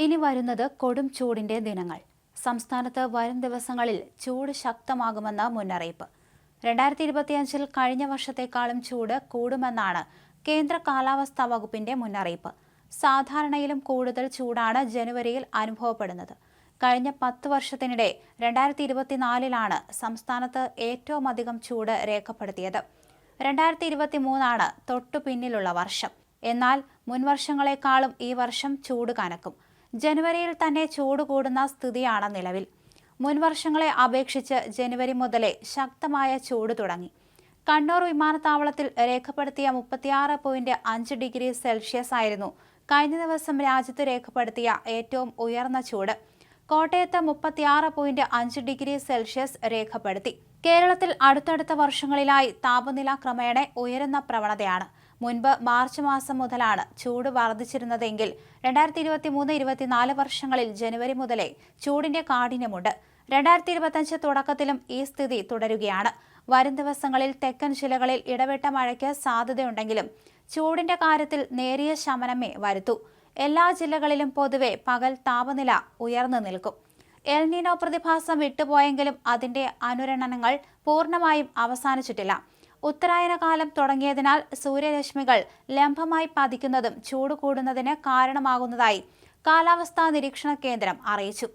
ഇനി വരുന്നത് കൊടും ചൂടിന്റെ ദിനങ്ങൾ. സംസ്ഥാനത്ത് വരും ദിവസങ്ങളിൽ ചൂട് ശക്തമാകുമെന്ന മുന്നറിയിപ്പ്. 2025 കഴിഞ്ഞ വർഷത്തെക്കാളും ചൂട് കൂടുമെന്നാണ് കേന്ദ്ര കാലാവസ്ഥാ വകുപ്പിന്റെ മുന്നറിയിപ്പ്. സാധാരണയിലും കൂടുതൽ ചൂടാണ് ജനുവരിയിൽ അനുഭവപ്പെടുന്നത്. കഴിഞ്ഞ 10 വർഷത്തിനിടെ 2024 സംസ്ഥാനത്ത് ഏറ്റവും അധികം ചൂട് രേഖപ്പെടുത്തിയത്. 2023 തൊട്ടു പിന്നിലുള്ള വർഷം. എന്നാൽ മുൻവർഷങ്ങളെക്കാളും ഈ വർഷം ചൂട് കനക്കും. ജനുവരിയിൽ തന്നെ ചൂട് കൂടുന്ന സ്ഥിതിയാണ് നിലവിൽ. മുൻവർഷങ്ങളെ അപേക്ഷിച്ച് ജനുവരി മുതലേ ശക്തമായ ചൂട് തുടങ്ങി. കണ്ണൂർ വിമാനത്താവളത്തിൽ രേഖപ്പെടുത്തിയ 36.5 ഡിഗ്രി സെൽഷ്യസ് ആയിരുന്നു കഴിഞ്ഞ ദിവസം രാജ്യത്ത് രേഖപ്പെടുത്തിയ ഏറ്റവും ഉയർന്ന ചൂട്. കോട്ടയത്ത് 36.5 ഡിഗ്രി സെൽഷ്യസ് രേഖപ്പെടുത്തി. കേരളത്തിൽ അടുത്തടുത്ത വർഷങ്ങളിലായി താപനില ക്രമേണ ഉയരുന്ന പ്രവണതയാണ്. മുൻപ് മാർച്ച് മാസം മുതലാണ് ചൂട് വർദ്ധിച്ചിരുന്നതെങ്കിൽ 2023-24 വർഷങ്ങളിൽ ജനുവരി മുതലേ ചൂടിന്റെ കാഠിന്യമുണ്ട്. 2025 തുടക്കത്തിലും ഈ സ്ഥിതി തുടരുകയാണ്. വരും ദിവസങ്ങളിൽ തെക്കൻ ജില്ലകളിൽ ഇടവിട്ട മഴയ്ക്ക് സാധ്യതയുണ്ടെങ്കിലും ചൂടിന്റെ കാര്യത്തിൽ നേരിയ ശമനമേ വരുത്തൂ. എല്ലാ ജില്ലകളിലും പൊതുവെ പകൽ താപനില ഉയർന്നു നിൽക്കും. എൽ നീനോ പ്രതിഭാസം വിട്ടുപോയെങ്കിലും അതിന്റെ അനുരണനങ്ങൾ പൂർണ്ണമായും അവസാനിച്ചിട്ടില്ല. ഉത്തരായന കാലം തുടങ്ങിയതിനാൽ സൂര്യരശ്മികൾ ലംബമായി പതിക്കുന്നതും ചൂട് കൂടുന്നതിന് കാരണമാകുന്നതായി കാലാവസ്ഥാ നിരീക്ഷണ കേന്ദ്രം അറിയിച്ചു.